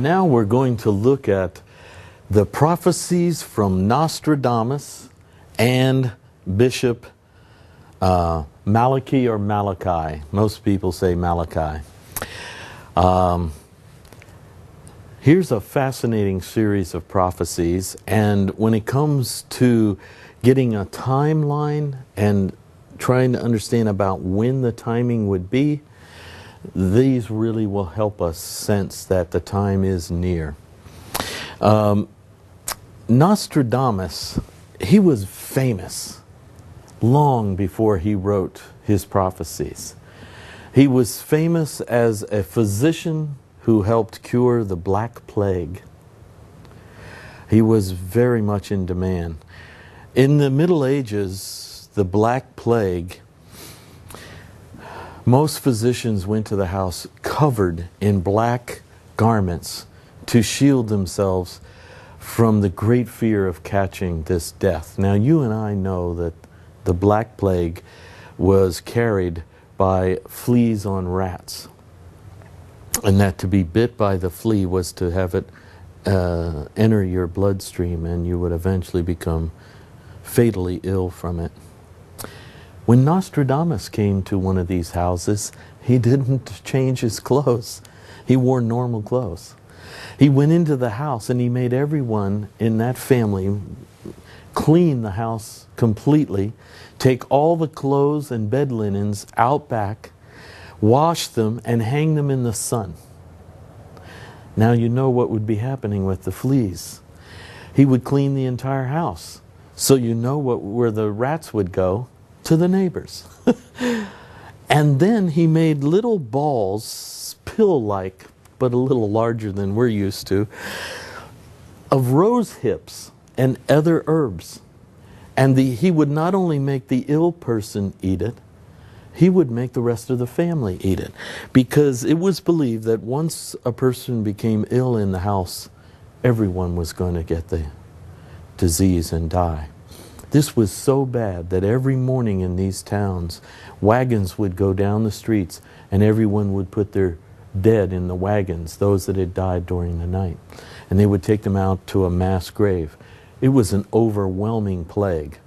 Now we're going to look at the prophecies from Nostradamus and Bishop Malachi or Malachi. Most people say Malachi. Here's a fascinating series of prophecies, and when it comes to getting a timeline and trying to understand about when the timing would be, these really will help us sense that the time is near. Nostradamus, he was famous long before he wrote his prophecies. He was famous as a physician who helped cure the Black Plague. He was very much in demand. In the Middle Ages, the Black Plague, most physicians went to the house covered in black garments to shield themselves from the great fear of catching this death. Now, you and I know that the Black Plague was carried by fleas on rats, and that to be bit by the flea was to have it enter your bloodstream, and you would eventually become fatally ill from it. When Nostradamus came to one of these houses, he didn't change his clothes. He wore normal clothes. He went into the house and he made everyone in that family clean the house completely, take all the clothes and bed linens out back, wash them, and hang them in the sun. Now you know what would be happening with the fleas. He would clean the entire house. So you know where the rats would go? To the neighbors. And then he made little balls, pill-like, but a little larger than we're used to, of rose hips and other herbs. And he would not only make the ill person eat it, he would make the rest of the family eat it. Because it was believed that once a person became ill in the house, everyone was going to get the disease and die. This was so bad that every morning in these towns, wagons would go down the streets and everyone would put their dead in the wagons, those that had died during the night. And they would take them out to a mass grave. It was an overwhelming plague.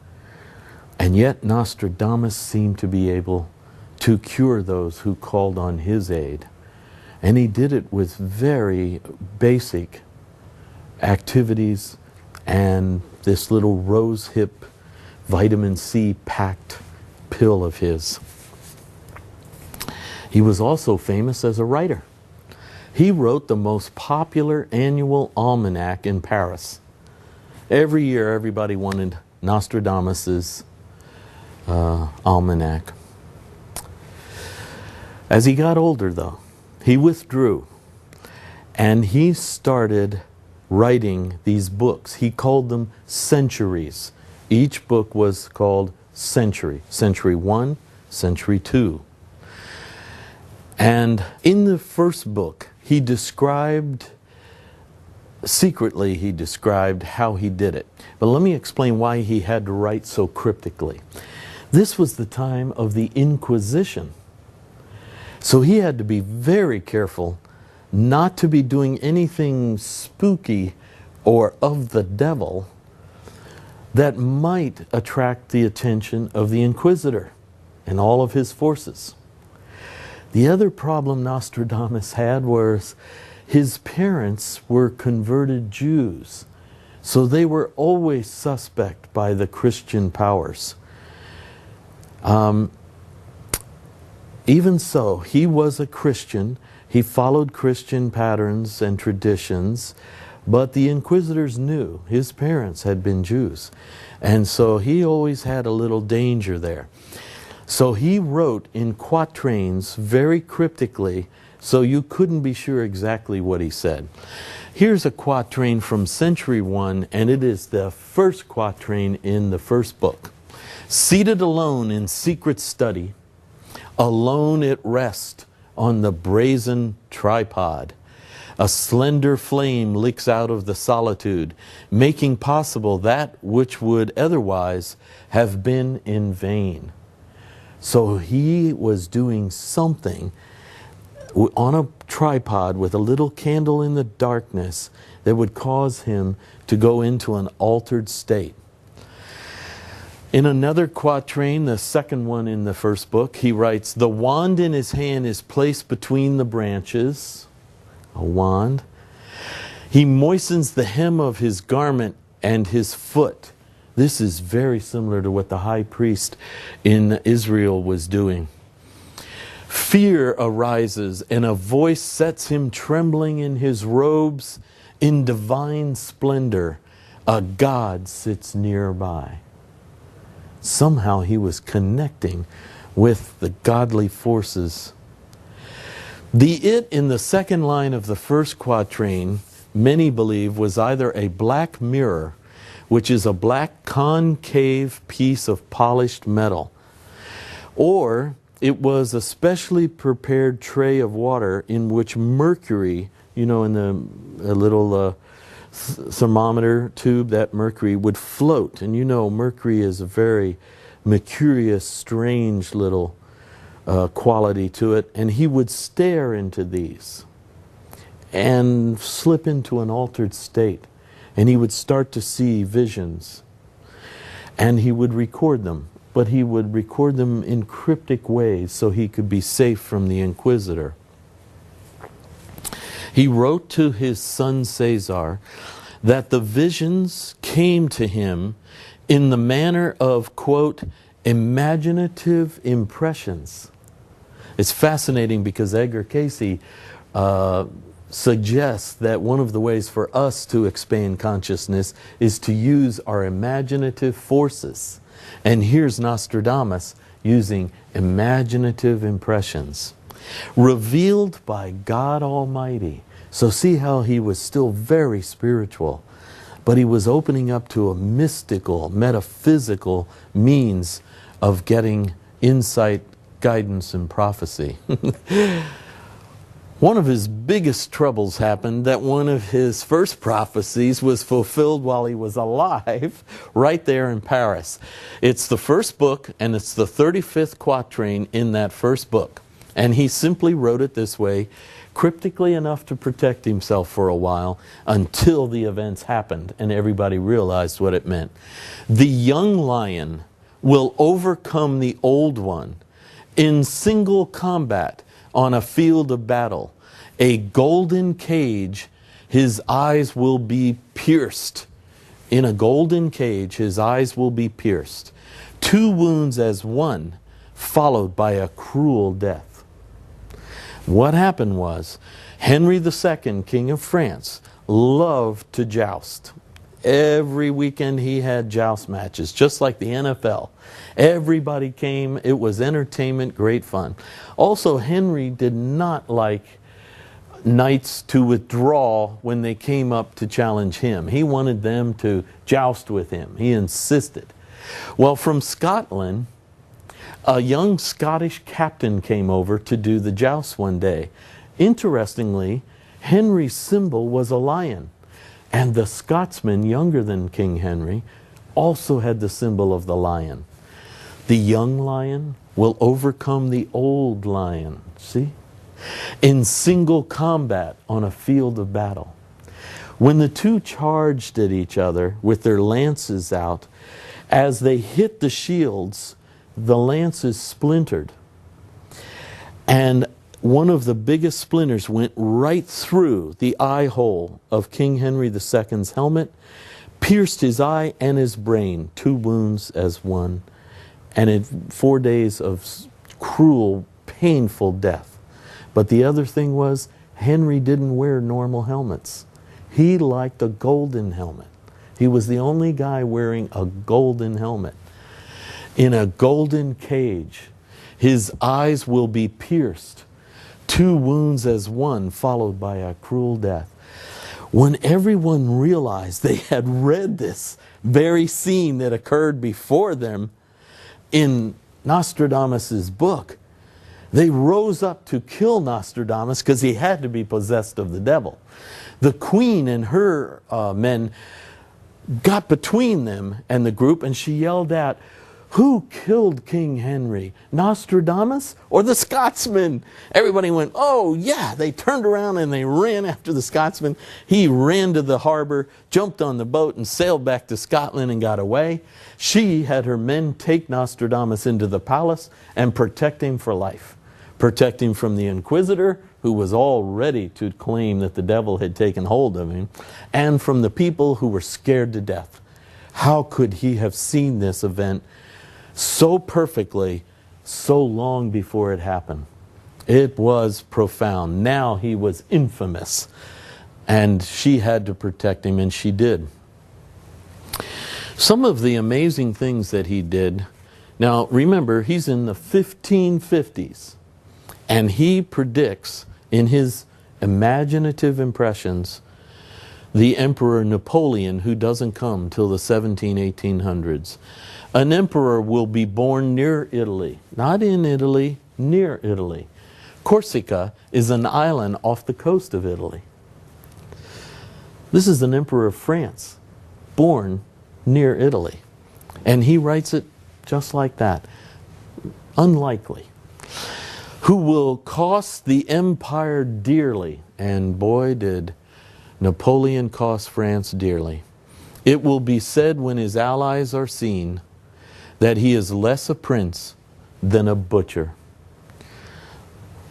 And yet Nostradamus seemed to be able to cure those who called on his aid. And he did it with very basic activities and this little rose hip vitamin C packed pill of his. He was also famous as a writer. He wrote the most popular annual almanac in Paris. Every year everybody wanted Nostradamus's almanac. As he got older, though, he withdrew and he started writing these books. He called them centuries. Each book was called Century. Century 1, Century 2. And in the first book, he described, secretly he described how he did it. But let me explain why he had to write so cryptically. This was the time of the Inquisition. So he had to be very careful not to be doing anything spooky or of the devil that might attract the attention of the Inquisitor and all of his forces. The other problem Nostradamus had was his parents were converted Jews, so they were always suspect by the Christian powers. Even so, he was a Christian. He followed Christian patterns and traditions, but the inquisitors knew his parents had been Jews. And so he always had a little danger there. So he wrote in quatrains very cryptically, so you couldn't be sure exactly what he said. Here's a quatrain from Century 1, and it is the first quatrain in the first book. Seated alone in secret study, alone at rest on the brazen tripod, a slender flame licks out of the solitude, making possible that which would otherwise have been in vain. So he was doing something on a tripod with a little candle in the darkness that would cause him to go into an altered state. In another quatrain, the second one in the first book, he writes, "The wand in his hand is placed between the branches," a wand. "He moistens the hem of his garment and his foot." This is very similar to what the high priest in Israel was doing. "Fear arises, and a voice sets him trembling in his robes. In divine splendor, a God sits nearby." Somehow he was connecting with the godly forces. The "it" in the second line of the first quatrain, many believe, was either a black mirror, which is a black concave piece of polished metal, or it was a specially prepared tray of water in which mercury, in a little thermometer tube, that mercury would float. And mercury is a very mercurious, strange little quality to it. And he would stare into these and slip into an altered state. And he would start to see visions. And he would record them. But he would record them in cryptic ways so he could be safe from the Inquisitor. He wrote to his son Caesar that the visions came to him in the manner of, quote, imaginative impressions. It's fascinating because Edgar Cayce suggests that one of the ways for us to expand consciousness is to use our imaginative forces. And here's Nostradamus using imaginative impressions, revealed by God Almighty. So see how he was still very spiritual, but he was opening up to a mystical, metaphysical means of getting insight, guidance, and prophecy. One of his biggest troubles happened that one of his first prophecies was fulfilled while he was alive, right there in Paris. It's the first book, and it's the 35th quatrain in that first book. And he simply wrote it this way, cryptically enough to protect himself for a while, until the events happened and everybody realized what it meant. "The young lion will overcome the old one in single combat on a field of battle. A golden cage, his eyes will be pierced." In a golden cage, his eyes will be pierced. 2 wounds as one, followed by a cruel death. What happened was, Henry II, King of France, loved to joust. Every weekend he had joust matches, just like the NFL. Everybody came. It was entertainment, great fun. Also, Henry did not like knights to withdraw when they came up to challenge him. He wanted them to joust with him. He insisted. Well, from Scotland, a young Scottish captain came over to do the joust one day. Interestingly, Henry's symbol was a lion. And the Scotsman, younger than King Henry, also had the symbol of the lion. The young lion will overcome the old lion. See? In single combat on a field of battle. When the two charged at each other with their lances out, as they hit the shields, the lances splintered. And one of the biggest splinters went right through the eye hole of King Henry II's helmet, pierced his eye and his brain, 2 wounds as one, and in 4 days of cruel, painful death. But the other thing was, Henry didn't wear normal helmets. He liked a golden helmet. He was the only guy wearing a golden helmet. In a golden cage, his eyes will be pierced, 2 wounds as one, followed by a cruel death. When everyone realized they had read this very scene that occurred before them in Nostradamus's book, they rose up to kill Nostradamus because he had to be possessed of the devil. The queen and her men got between them and the group, and she yelled out, Who killed King Henry? Nostradamus or the Scotsman? Everybody went, oh yeah. They turned around and they ran after the Scotsman. He ran to the harbor, jumped on the boat and sailed back to Scotland and got away. She had her men take Nostradamus into the palace and protect him for life. Protect him from the Inquisitor, who was all ready to claim that the devil had taken hold of him, and from the people who were scared to death. How could he have seen this event so perfectly, so long before it happened? It was profound. Now he was infamous. And she had to protect him, and she did. Some of the amazing things that he did. Now, remember, he's in the 1550s. And he predicts, in his imaginative impressions, the Emperor Napoleon, who doesn't come till the 1800s. An emperor will be born near Italy. Not in Italy, near Italy. Corsica is an island off the coast of Italy. This is an emperor of France, born near Italy. And he writes it just like that. Unlikely. Who will cost the empire dearly. And boy, did Napoleon cost France dearly. It will be said when his allies are seen that he is less a prince than a butcher.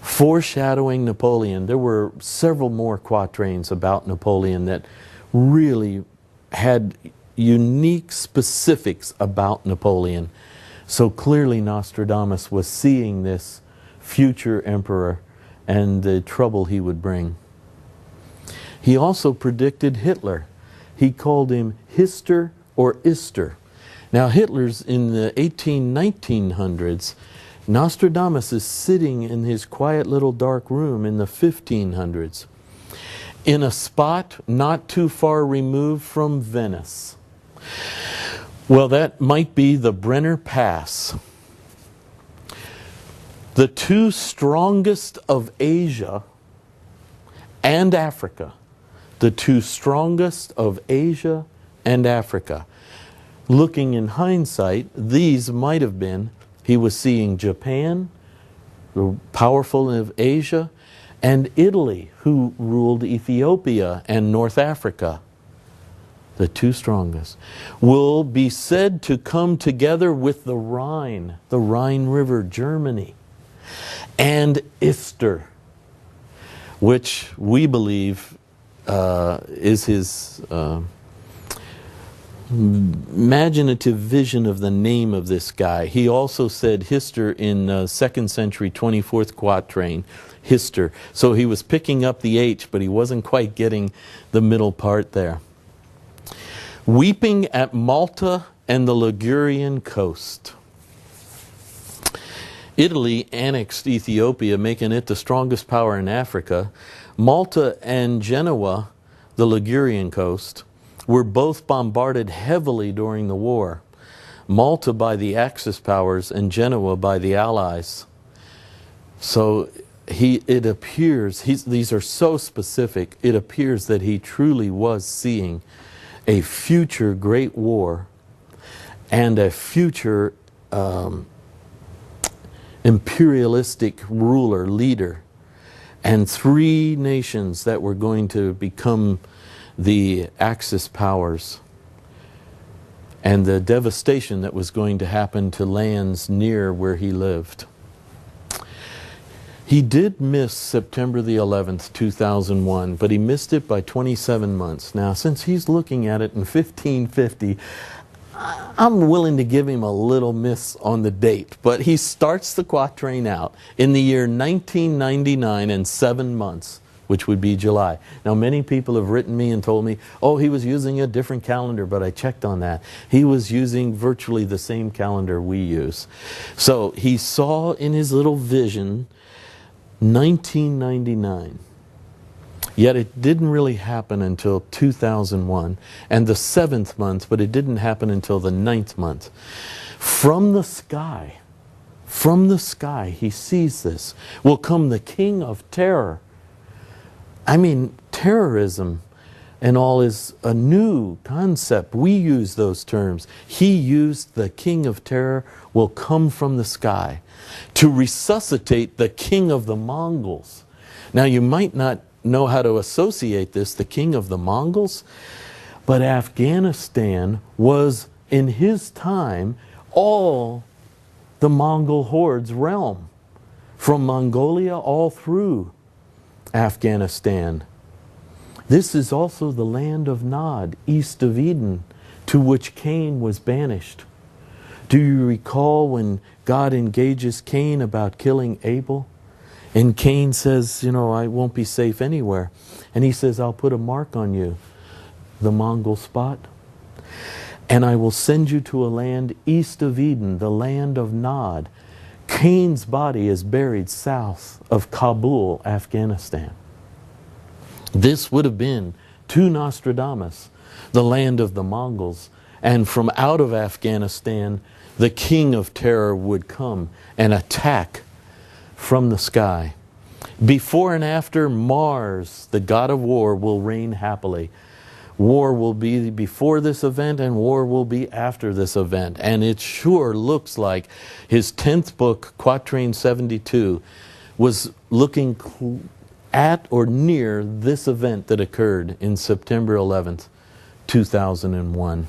Foreshadowing Napoleon. There were several more quatrains about Napoleon that really had unique specifics about Napoleon. So clearly Nostradamus was seeing this future emperor and the trouble he would bring. He also predicted Hitler. He called him Hister or Ister. Now Hitler's in the 1900s. Nostradamus is sitting in his quiet little dark room in the 1500s, in a spot not too far removed from Venice. Well, that might be the Brenner Pass. The two strongest of Asia and Africa. The two strongest of Asia and Africa. Looking in hindsight, these might have been, he was seeing Japan, the powerful of Asia, and Italy, who ruled Ethiopia and North Africa. The two strongest will be said to come together with the Rhine River, Germany, and Ister, which we believe is his imaginative vision of the name of this guy. He also said Hister in 2nd century 24th quatrain, Hister. So he was picking up the H, but he wasn't quite getting the middle part there. Weeping at Malta and the Ligurian coast. Italy annexed Ethiopia, making it the strongest power in Africa. Malta and Genoa, the Ligurian coast, were both bombarded heavily during the war. Malta by the Axis powers and Genoa by the Allies. So it appears, these are so specific, it appears that he truly was seeing a future great war and a future imperialistic ruler, leader, and three nations that were going to become the Axis powers, and the devastation that was going to happen to lands near where he lived. He did miss September the 11th, 2001, but he missed it by 27 months. Now, since he's looking at it in 1550, I'm willing to give him a little miss on the date, but he starts the quatrain out in the year 1999 and 7 months, which would be July. Now, many people have written me and told me, oh, he was using a different calendar, but I checked on that. He was using virtually the same calendar we use. So he saw in his little vision 1999. Yet it didn't really happen until 2001 and the 7th month, but it didn't happen until the 9th month. From the sky, he sees this, will come the king of terror. I mean, terrorism and all is a new concept. We use those terms. He used the king of terror will come from the sky to resuscitate the king of the Mongols. Now you might not know how to associate this, the king of the Mongols, but Afghanistan was in his time all the Mongol horde's realm, from Mongolia all through Afghanistan. This is also the land of Nod, east of Eden, to which Cain was banished. Do you recall when God engages Cain about killing Abel? And Cain says, you know, I won't be safe anywhere. And he says, I'll put a mark on you, the Mongol spot. And I will send you to a land east of Eden, the land of Nod. Cain's body is buried south of Kabul, Afghanistan. This would have been, to Nostradamus, the land of the Mongols. And from out of Afghanistan, the king of terror would come and attack from the sky. Before and after, Mars, the god of war, will reign happily. War will be before this event and war will be after this event. And it sure looks like his 10th book, Quatrain 72, was looking at or near this event that occurred in September 11th, 2001.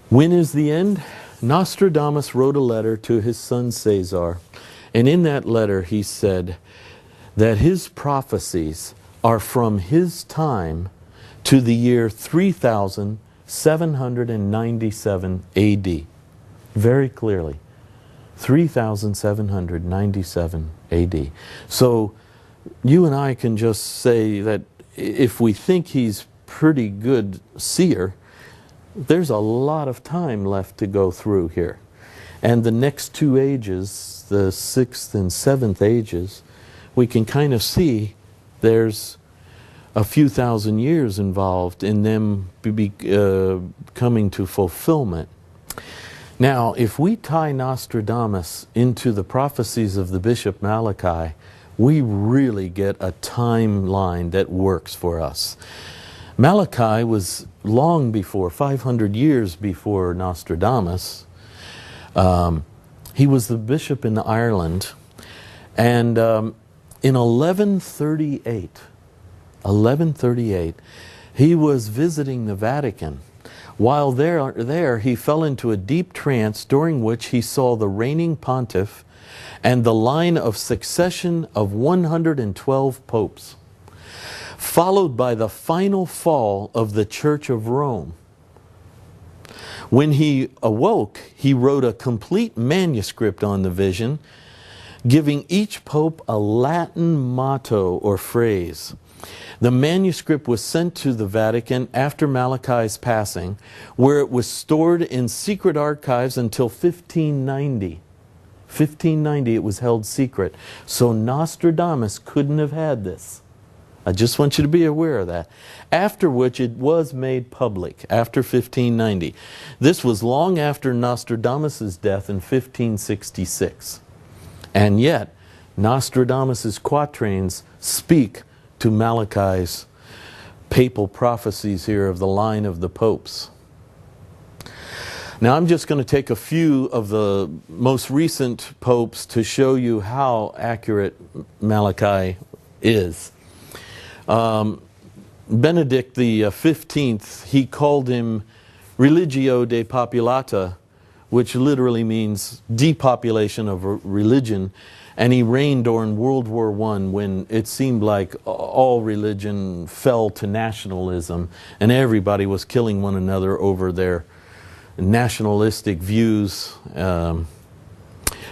When is the end? Nostradamus wrote a letter to his son Caesar, and in that letter he said that his prophecies are from his time to the year 3797 AD. Very clearly, 3797 AD. So you and I can just say that if we think he's pretty good seer, there's a lot of time left to go through here. And the next two ages, the 6th and 7th ages, we can kind of see there's a few thousand years involved in them coming to fulfillment. Now, if we tie Nostradamus into the prophecies of the Bishop Malachi, we really get a timeline that works for us. Malachi was long before, 500 years before Nostradamus. He was the bishop in Ireland, and in 1138, he was visiting the Vatican. While there, he fell into a deep trance during which he saw the reigning pontiff and the line of succession of 112 popes, followed by the final fall of the Church of Rome. When he awoke, he wrote a complete manuscript on the vision, giving each pope a Latin motto or phrase. The manuscript was sent to the Vatican after Malachi's passing, where it was stored in secret archives until 1590. 1590 it was held secret. So Nostradamus couldn't have had this. I just want you to be aware of that. After which it was made public, after 1590. This was long after Nostradamus' death in 1566. And yet, Nostradamus' quatrains speak to Malachi's papal prophecies here of the line of the popes. Now I'm just going to take a few of the most recent popes to show you how accurate Malachi is. Benedict the 15th, he called him Religio de Populata, which literally means depopulation of religion. And he reigned during World War I, when it seemed like all religion fell to nationalism and everybody was killing one another over their nationalistic views.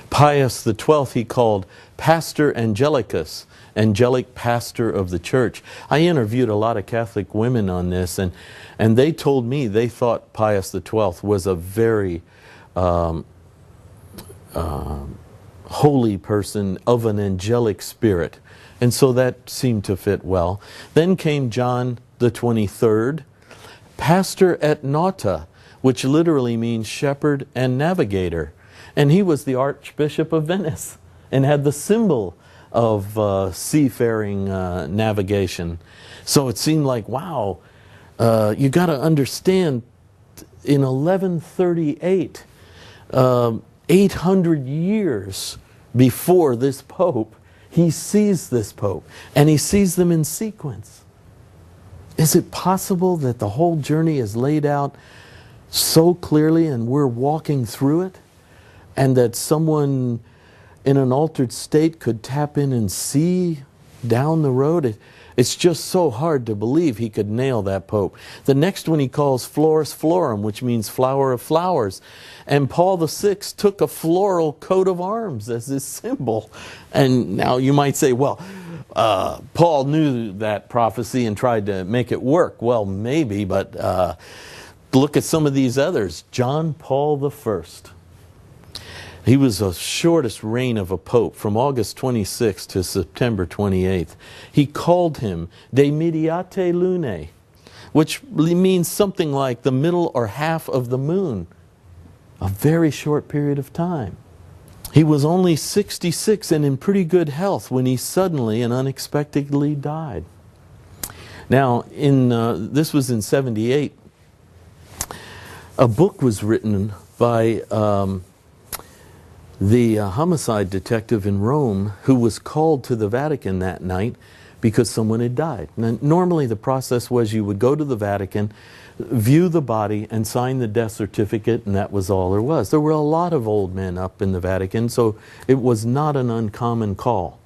Pius XII he called Pastor Angelicus, angelic pastor of the church. I interviewed a lot of Catholic women on this, and they told me they thought Pius XII was a very holy person of an angelic spirit. And so that seemed to fit well. Then came John the 23rd, Pastor et Nauta, which literally means shepherd and navigator. And he was the Archbishop of Venice and had the symbol of seafaring navigation. So it seemed like, wow, You got to understand, in 1138, 800 years before this Pope, he sees this Pope, and he sees them in sequence. Is it possible that the whole journey is laid out so clearly and we're walking through it, and that someone in an altered state could tap in and see down the road? It's just so hard to believe he could nail that Pope. The next one he calls Florus Florum, which means flower of flowers. And Paul VI took a floral coat of arms as his symbol. And now you might say, well, Paul knew that prophecy and tried to make it work. Well, maybe, but look at some of these others. John Paul I. He was the shortest reign of a pope, from August 26th to September 28th. He called him De Mediate Lunae, which means something like the middle or half of the moon. A very short period of time. He was only 66 and in pretty good health when he suddenly and unexpectedly died. Now, this was in 78. A book was written by the homicide detective in Rome, who was called to the Vatican that night because someone had died. Now, normally the process was you would go to the Vatican, view the body, and sign the death certificate, and that was all there was. There were a lot of old men up in the Vatican, so it was not an uncommon call.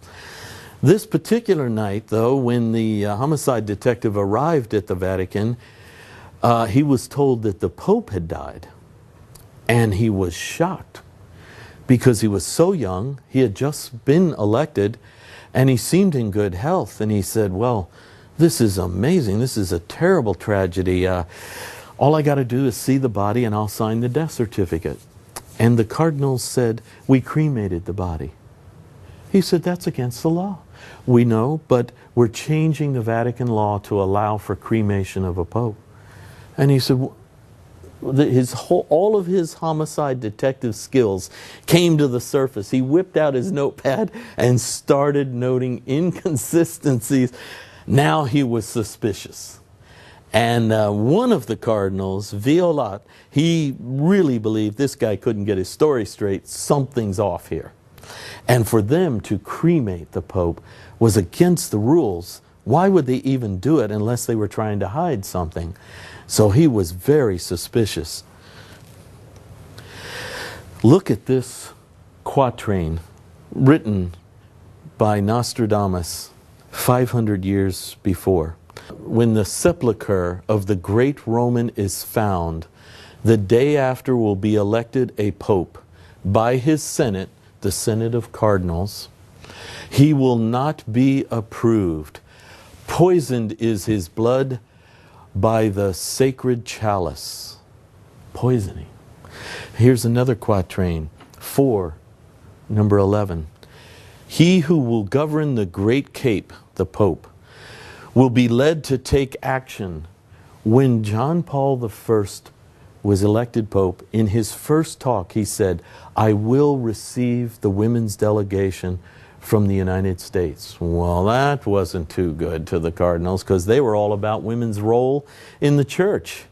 This particular night, though, when the homicide detective arrived at the Vatican, he was told that the Pope had died, and he was shocked. Because he was so young, he had just been elected, and he seemed in good health. And he said, well, this is amazing. This is a terrible tragedy. All I got to do is see the body and I'll sign the death certificate. And the cardinals said, we cremated the body. He said, that's against the law. We know, but we're changing the Vatican law to allow for cremation of a pope. And he said, all of his homicide detective skills came to the surface. He whipped out his notepad and started noting inconsistencies. Now he was suspicious. And one of the cardinals, Violat, he really believed this guy couldn't get his story straight. Something's off here. And for them to cremate the Pope was against the rules. Why would they even do it unless they were trying to hide something? So he was very suspicious. Look at this quatrain written by Nostradamus 500 years before. When the sepulchre of the great Roman is found, the day after will be elected a pope by his senate, the senate of cardinals. He will not be approved. Poisoned is his blood by the sacred chalice. Poisoning. Here's another quatrain, 4, number 11. He who will govern the great cape, the Pope, will be led to take action. When John Paul I was elected Pope, in his first talk he said, I will receive the women's delegation from the United States. Well, that wasn't too good to the cardinals, because they were all about women's role in the church.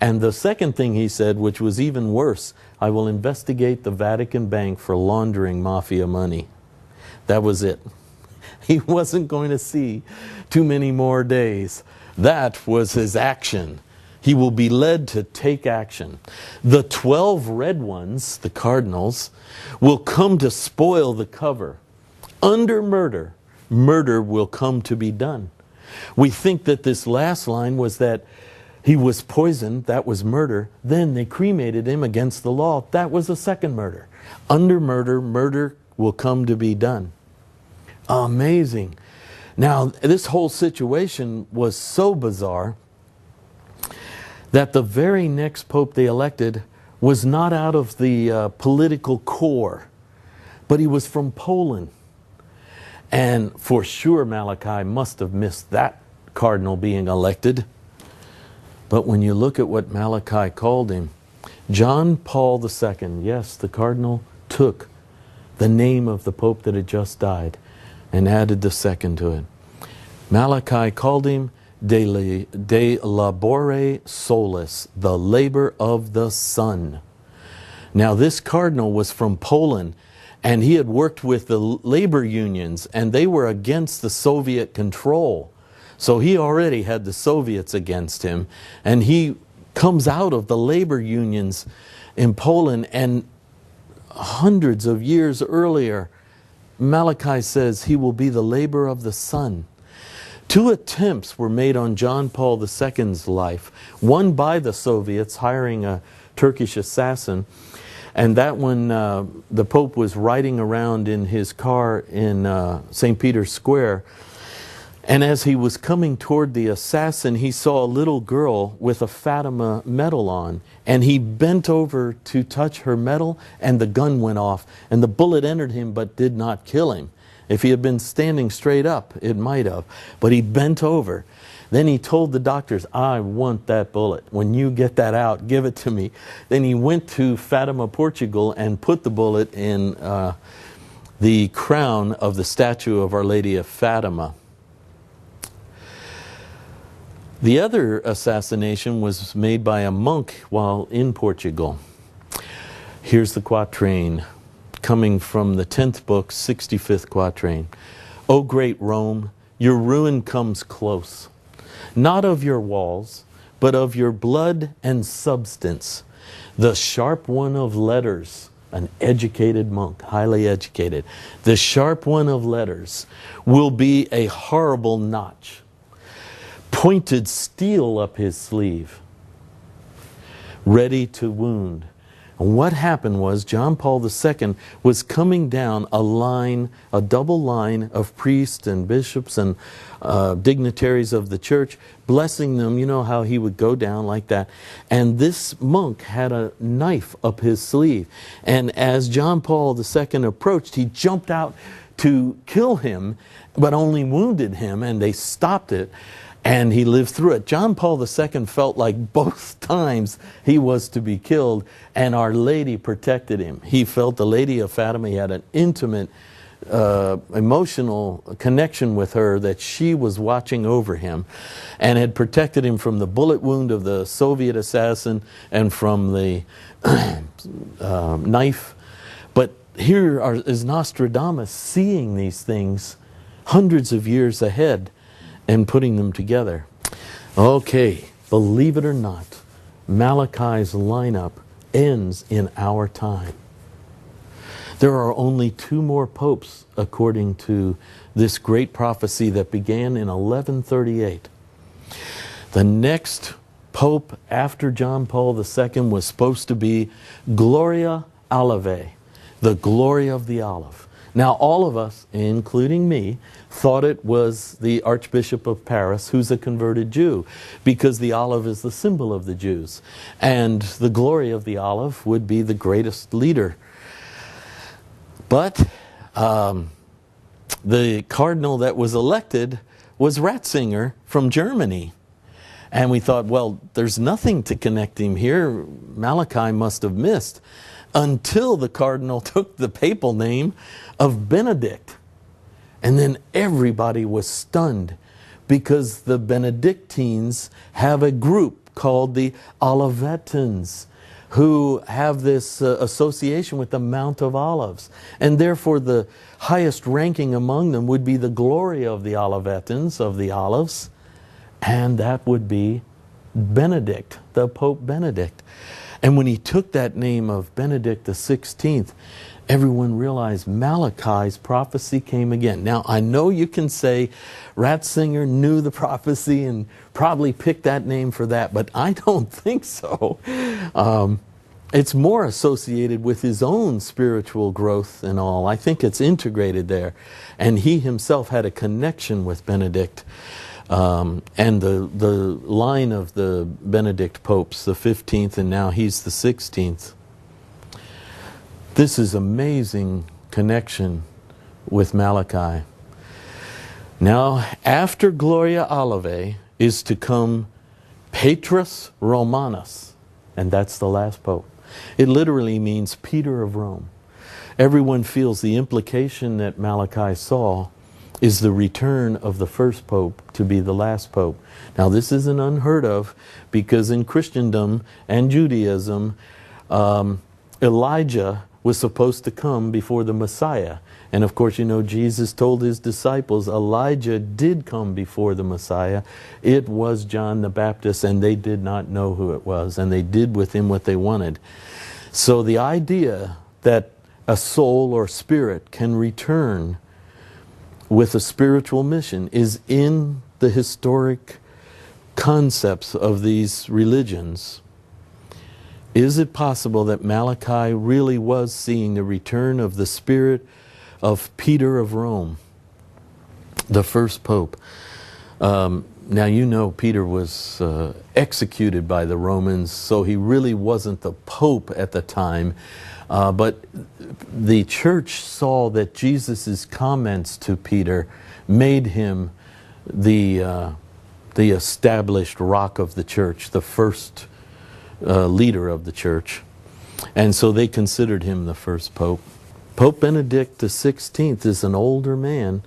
And the second thing he said, which was even worse, I will investigate the Vatican Bank for laundering mafia money. That was it. He wasn't going to see too many more days. That was his action. He will be led to take action. The 12 red ones, the cardinals, will come to spoil the cover. Under murder, murder will come to be done. We think that this last line was that he was poisoned, that was murder. Then they cremated him against the law. That was the second murder. Under murder, murder will come to be done. Amazing. Now, this whole situation was so bizarre that the very next pope they elected was not out of the political core, but he was from Poland. And for sure Malachi must have missed that cardinal being elected. But when you look at what Malachi called him, John Paul II, yes, the cardinal took the name of the pope that had just died and added the second to it. Malachi called him de labore solis, the labor of the sun. Now this cardinal was from Poland, and he had worked with the labor unions, and they were against the Soviet control. So he already had the Soviets against him, and he comes out of the labor unions in Poland, and hundreds of years earlier, Malachi says he will be the labor of the sun. 2 attempts were made on John Paul II's life. One by the Soviets, hiring a Turkish assassin. And that one, the Pope was riding around in his car in St. Peter's Square. And as he was coming toward the assassin, he saw a little girl with a Fatima medal on. And he bent over to touch her medal, and the gun went off. And the bullet entered him but did not kill him. If he had been standing straight up, it might have. But he bent over. Then he told the doctors, I want that bullet. When you get that out, give it to me. Then he went to Fatima, Portugal, and put the bullet in the crown of the statue of Our Lady of Fatima. The other assassination was made by a monk while in Portugal. Here's the quatrain, coming from the 10th book, 65th quatrain. O great Rome, your ruin comes close, not of your walls, but of your blood and substance. The sharp one of letters, an educated monk, highly educated, the sharp one of letters will be a horrible notch, pointed steel up his sleeve, ready to wound. And what happened was John Paul II was coming down a line, a double line of priests and bishops and dignitaries of the church, blessing them. You know how he would go down like that. And this monk had a knife up his sleeve. And as John Paul II approached, he jumped out to kill him, but only wounded him, and they stopped it. And he lived through it. John Paul II felt like both times he was to be killed, and Our Lady protected him. He felt the Lady of Fatima. He had an intimate, emotional connection with her, that she was watching over him and had protected him from the bullet wound of the Soviet assassin and from the knife. But here is Nostradamus seeing these things hundreds of years ahead and putting them together. Okay, believe it or not, Malachi's lineup ends in our time. There are only 2 more popes according to this great prophecy that began in 1138. The next pope after John Paul II was supposed to be Gloria Olivae, the glory of the olive. Now, all of us, including me, thought it was the Archbishop of Paris, who's a converted Jew, because the olive is the symbol of the Jews. And the glory of the olive would be the greatest leader. But the cardinal that was elected was Ratzinger from Germany. And we thought, well, there's nothing to connect him here. Malachi must have missed. Until the cardinal took the papal name of Benedict. And then everybody was stunned, because the Benedictines have a group called the Olivetans, who have this association with the Mount of Olives. And therefore the highest ranking among them would be the glory of the Olivetans, of the olives. And that would be Benedict, the Pope Benedict. And when he took that name of Benedict XVI, everyone realized Malachi's prophecy came again. Now, I know you can say Ratzinger knew the prophecy and probably picked that name for that, but I don't think so. It's more associated with his own spiritual growth and all. I think it's integrated there. And he himself had a connection with Benedict. And the line of the Benedict popes, the 15th, and now he's the 16th. This is amazing connection with Malachi. Now, after Gloria Olivae is to come Petrus Romanus, and that's the last pope. It literally means Peter of Rome. Everyone feels the implication that Malachi saw is the return of the first pope to be the last pope. Now this isn't unheard of, because in Christendom and Judaism, Elijah was supposed to come before the Messiah. And of course, you know, Jesus told his disciples Elijah did come before the Messiah. It was John the Baptist, and they did not know who it was, and they did with him what they wanted. So the idea that a soul or spirit can return with a spiritual mission is in the historic concepts of these religions. Is it possible that Malachi really was seeing the return of the spirit of Peter of Rome, the first pope? Now you know Peter was executed by the Romans, so he really wasn't the pope at the time. But the church saw that Jesus' comments to Peter made him the established rock of the church, the first leader of the church. And so they considered him the first pope. Pope Benedict XVI is an older man.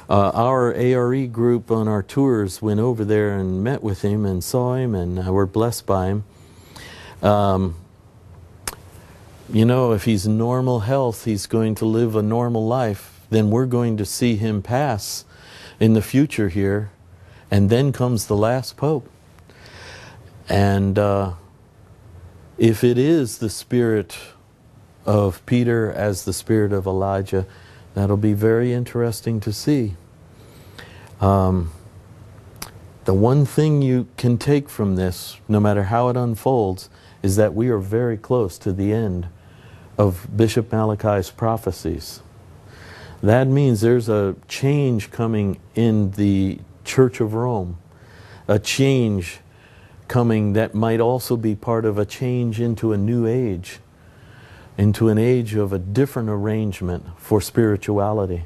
Our ARE group on our tours went over there and met with him and saw him, and were blessed by him. You know, if he's normal health, he's going to live a normal life, then we're going to see him pass in the future here, and then comes the last pope. And if it is the spirit of Peter as the spirit of Elijah, that'll be very interesting to see. The one thing you can take from this, no matter how it unfolds, is that we are very close to the end of Bishop Malachi's prophecies. That means there's a change coming in the Church of Rome, a change coming that might also be part of a change into a new age, into an age of a different arrangement for spirituality.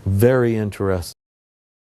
Very interesting.